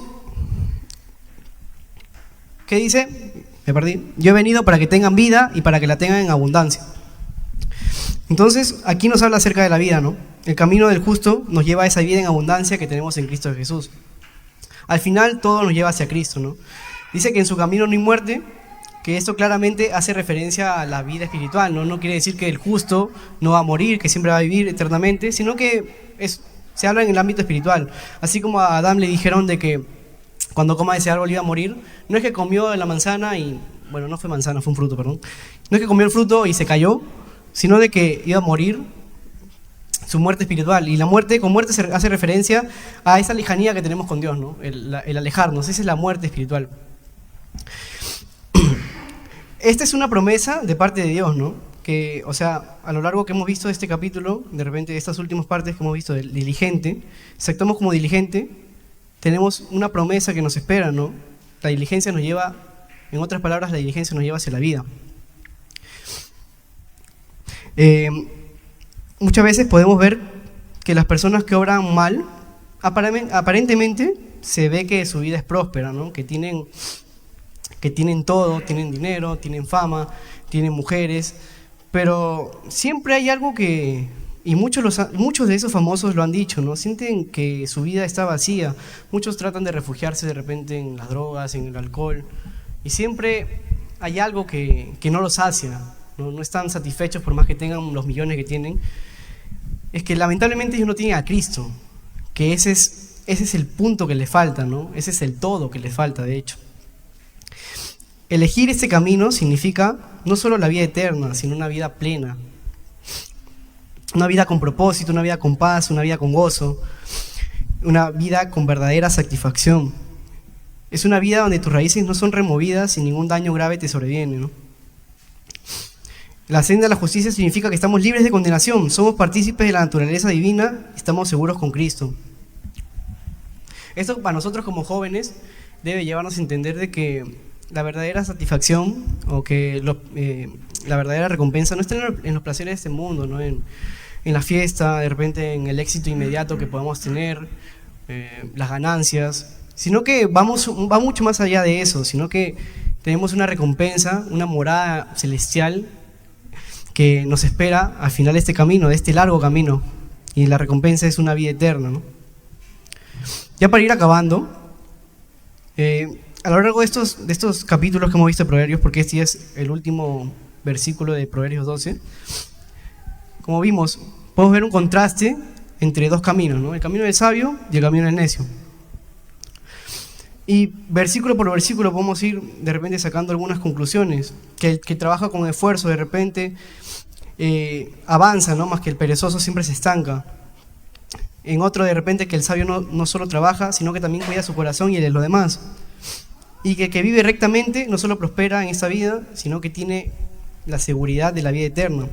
S1: ¿qué dice? Me perdí. Yo he venido para que tengan vida y para que la tengan en abundancia. Entonces, aquí nos habla acerca de la vida, ¿no? El camino del justo nos lleva a esa vida en abundancia que tenemos en Cristo Jesús. Al final, todo nos lleva hacia Cristo, ¿no? Dice que en su camino no hay muerte, que esto claramente hace referencia a la vida espiritual, ¿no? No quiere decir que el justo no va a morir, que siempre va a vivir eternamente, sino que se habla en el ámbito espiritual. Así como a Adán le dijeron de que cuando coma ese árbol iba a morir, no es que comió de la manzana y, bueno, no fue manzana, fue un fruto, perdón. No es que comió el fruto y se cayó, sino de que iba a morir su muerte espiritual. Y la muerte, con muerte se hace referencia a esa lejanía que tenemos con Dios, ¿no? El alejarnos, esa es la muerte espiritual. Esta es una promesa de parte de Dios, ¿no? Que, o sea, a lo largo que hemos visto de este capítulo, de repente de estas últimas partes que hemos visto del diligente, si actuamos como diligente, tenemos una promesa que nos espera, ¿no? La diligencia nos lleva, en otras palabras, la diligencia nos lleva hacia la vida. Muchas veces podemos ver que las personas que obran mal, aparentemente se ve que su vida es próspera, ¿no? Que tienen todo, tienen dinero, tienen fama, tienen mujeres, pero siempre hay algo que, y muchos de esos famosos lo han dicho, ¿no? Sienten que su vida está vacía, muchos tratan de refugiarse de repente en las drogas, en el alcohol, y siempre hay algo que no los sacia, ¿no? No están satisfechos por más que tengan los millones que tienen. Es que lamentablemente ellos no tienen a Cristo, que ese es el punto que les falta, ¿no? Ese es el todo que les falta, de hecho. Elegir este camino significa no solo la vida eterna, sino una vida plena. Una vida con propósito, una vida con paz, una vida con gozo, una vida con verdadera satisfacción. Es una vida donde tus raíces no son removidas y ningún daño grave te sobreviene, ¿no? La senda de la justicia significa que estamos libres de condenación, somos partícipes de la naturaleza divina y estamos seguros con Cristo. Esto para nosotros como jóvenes debe llevarnos a entender de que la verdadera satisfacción o que la verdadera recompensa no está en los placeres de este mundo, ¿no? En la fiesta, de repente en el éxito inmediato que podamos tener, las ganancias, sino que va mucho más allá de eso, sino que tenemos una recompensa, una morada celestial que nos espera al final de este camino, de este largo camino, y la recompensa es una vida eterna, ¿no? Ya para ir acabando, a lo largo de estos capítulos que hemos visto de Proverbios, porque este es el último versículo de Proverbios 12, como vimos, podemos ver un contraste entre dos caminos, ¿no? El camino del sabio y el camino del necio. Y versículo por versículo podemos ir de repente sacando algunas conclusiones. Que el que trabaja con esfuerzo de repente avanza, ¿no? Más que el perezoso siempre se estanca. En otro de repente que el sabio no solo trabaja, sino que también cuida su corazón y el de los demás. Y que el que vive rectamente no solo prospera en esta vida, sino que tiene la seguridad de la vida eterna.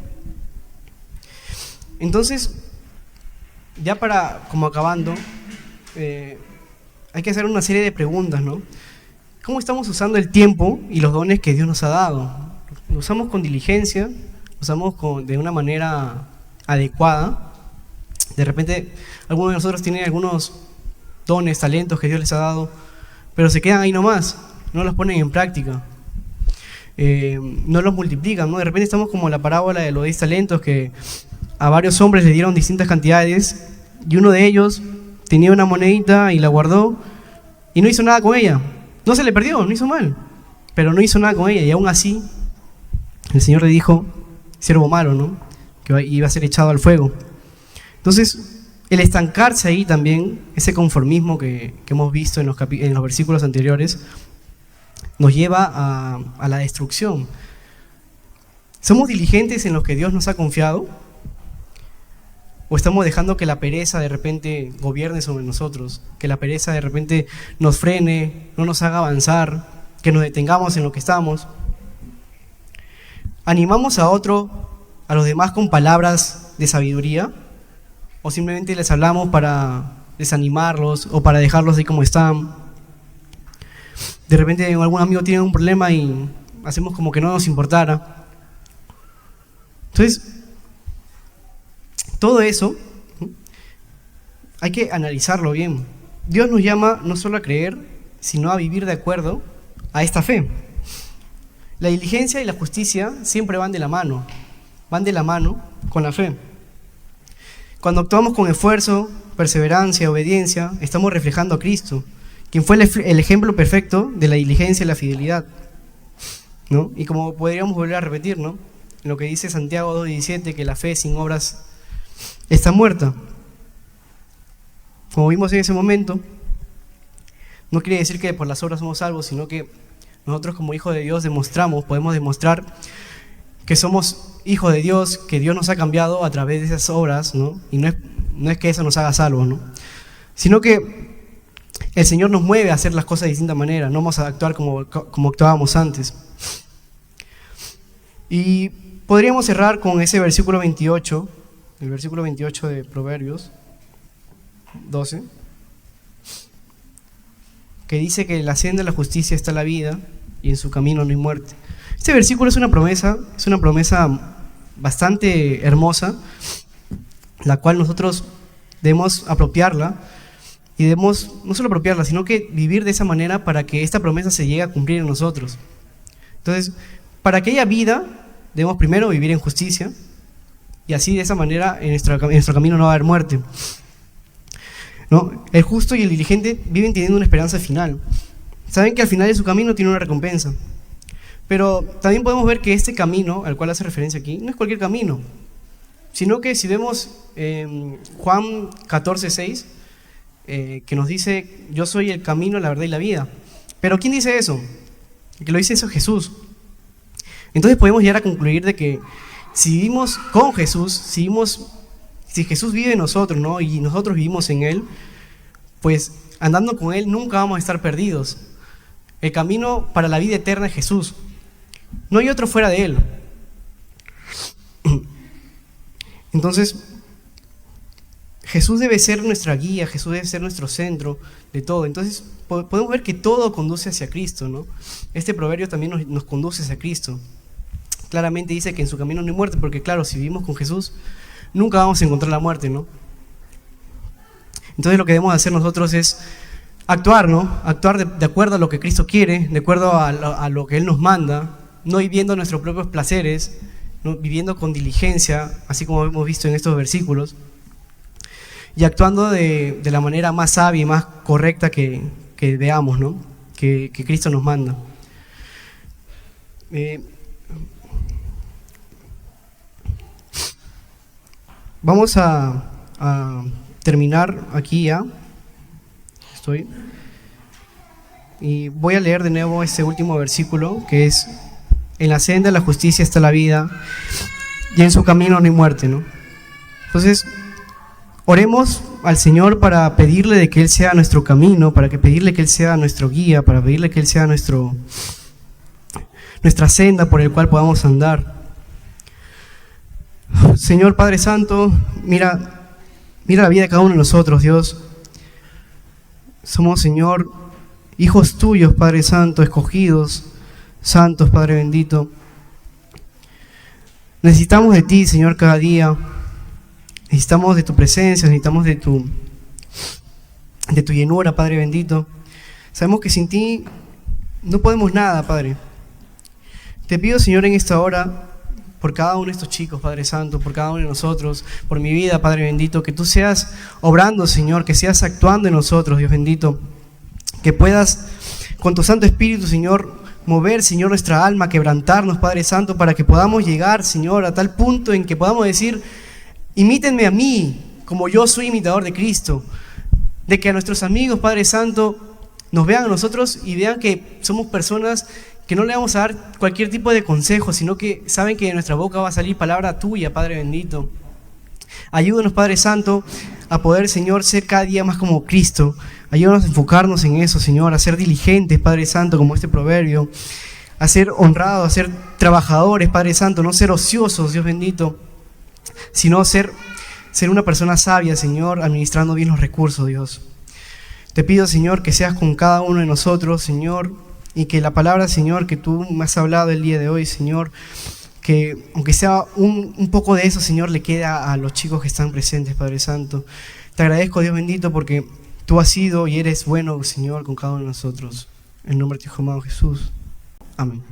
S1: Entonces, ya como acabando, hay que hacer una serie de preguntas, ¿no? ¿Cómo estamos usando el tiempo y los dones que Dios nos ha dado? ¿Lo usamos con diligencia? ¿Lo usamos de una manera adecuada? De repente, algunos de nosotros tienen algunos dones, talentos que Dios les ha dado, pero se quedan ahí nomás, no los ponen en práctica, no los multiplican, ¿no? De repente estamos como la parábola de los 10 talentos que a varios hombres les dieron distintas cantidades y uno de ellos tenía una monedita y la guardó y no hizo nada con ella. No se le perdió, no hizo mal, pero no hizo nada con ella y aún así el Señor le dijo, siervo malo, ¿no? Que iba a ser echado al fuego. Entonces, el estancarse ahí también, ese conformismo que hemos visto en los versículos anteriores, nos lleva a la destrucción. ¿Somos diligentes en lo que Dios nos ha confiado? ¿O estamos dejando que la pereza de repente gobierne sobre nosotros? Que la pereza de repente nos frene, no nos haga avanzar, que nos detengamos en lo que estamos. ¿Animamos a los demás con palabras de sabiduría? ¿O simplemente les hablamos para desanimarlos o para dejarlos ahí como están? De repente algún amigo tiene un problema y hacemos como que no nos importara. Entonces, todo eso hay que analizarlo bien. Dios nos llama no solo a creer, sino a vivir de acuerdo a esta fe. La diligencia y la justicia siempre van de la mano. Van de la mano con la fe. Cuando actuamos con esfuerzo, perseverancia, obediencia, estamos reflejando a Cristo, quien fue el ejemplo perfecto de la diligencia y la fidelidad, ¿no? Y como podríamos volver a repetir, ¿no?, lo que dice Santiago 2:17, que la fe sin obras está muerta. Como vimos en ese momento, no quiere decir que por las obras somos salvos, sino que nosotros como hijos de Dios podemos demostrar que somos hijos de Dios, que Dios nos ha cambiado a través de esas obras, ¿no? Y no es que eso nos haga salvos, ¿no?, sino que el Señor nos mueve a hacer las cosas de distinta manera, no vamos a actuar como actuábamos antes. Y podríamos cerrar con ese versículo 28, el versículo 28 de Proverbios 12, que dice que en la senda de la justicia está la vida y en su camino no hay muerte. Este versículo es una promesa bastante hermosa, la cual nosotros debemos apropiarla y debemos no solo apropiarla, sino que vivir de esa manera para que esta promesa se llegue a cumplir en nosotros. Entonces, para que haya vida, debemos primero vivir en justicia, y así de esa manera en nuestro camino no va a haber muerte, ¿no? El justo y el diligente viven teniendo una esperanza final. Saben que al final de su camino tiene una recompensa. Pero también podemos ver que este camino al cual hace referencia aquí no es cualquier camino, sino que si vemos Juan 14:6, que nos dice: yo soy el camino, la verdad y la vida. Pero ¿quién dice eso? El que lo dice eso es Jesús. Entonces podemos llegar a concluir de que si vivimos con Jesús, si Jesús vive en nosotros, ¿no?, y nosotros vivimos en Él, pues andando con Él nunca vamos a estar perdidos. El camino para la vida eterna es Jesús. No hay otro fuera de Él. Entonces, Jesús debe ser nuestra guía, Jesús debe ser nuestro centro de todo. Entonces, podemos ver que todo conduce hacia Cristo, ¿no? Este proverbio también nos conduce hacia Cristo. Claramente dice que en su camino no hay muerte, porque claro, si vivimos con Jesús, nunca vamos a encontrar la muerte, ¿no? Entonces lo que debemos hacer nosotros es actuar, ¿no? Actuar de acuerdo a lo que Cristo quiere, de acuerdo a lo que Él nos manda, no viviendo nuestros propios placeres, ¿no?, viviendo con diligencia, así como hemos visto en estos versículos, y actuando de la manera más sabia y más correcta que veamos, ¿no?, que Cristo nos manda. Vamos a terminar aquí ya. Y voy a leer de nuevo este último versículo, que es: en la senda de la justicia está la vida y en su camino no hay muerte, ¿no? Entonces, oremos al Señor para pedirle de que Él sea nuestro camino, para pedirle que Él sea nuestro guía, para pedirle que Él sea nuestra senda por el cual podamos andar. Señor Padre Santo, mira la vida de cada uno de nosotros, Dios. Somos, Señor, hijos tuyos, Padre Santo, escogidos, santos, Padre bendito. Necesitamos de ti, Señor, cada día. Necesitamos de tu presencia, necesitamos de tu llenura, Padre bendito. Sabemos que sin ti no podemos nada, Padre. Te pido, Señor, en esta hora, por cada uno de estos chicos, Padre Santo, por cada uno de nosotros, por mi vida, Padre bendito, que tú seas obrando, Señor, que seas actuando en nosotros, Dios bendito, que puedas, con tu Santo Espíritu, Señor, mover, Señor, nuestra alma, quebrantarnos, Padre Santo, para que podamos llegar, Señor, a tal punto en que podamos decir: imítenme a mí, como yo soy imitador de Cristo. De que a nuestros amigos, Padre Santo, nos vean a nosotros y vean que somos personas que no le vamos a dar cualquier tipo de consejo, sino que saben que de nuestra boca va a salir palabra tuya, Padre bendito. Ayúdanos, Padre Santo, a poder, Señor, ser cada día más como Cristo. Ayúdanos a enfocarnos en eso, Señor, a ser diligentes, Padre Santo, como este proverbio, a ser honrados, a ser trabajadores, Padre Santo, no ser ociosos, Dios bendito, sino ser una persona sabia, Señor, administrando bien los recursos, Dios. Te pido, Señor, que seas con cada uno de nosotros, Señor, y que la palabra, Señor, que tú me has hablado el día de hoy, Señor, que aunque sea un poco de eso, Señor, le queda a los chicos que están presentes, Padre Santo. Te agradezco, Dios bendito, porque tú has sido y eres bueno, Señor, con cada uno de nosotros. En nombre de tu Hijo amado Jesús. Amén.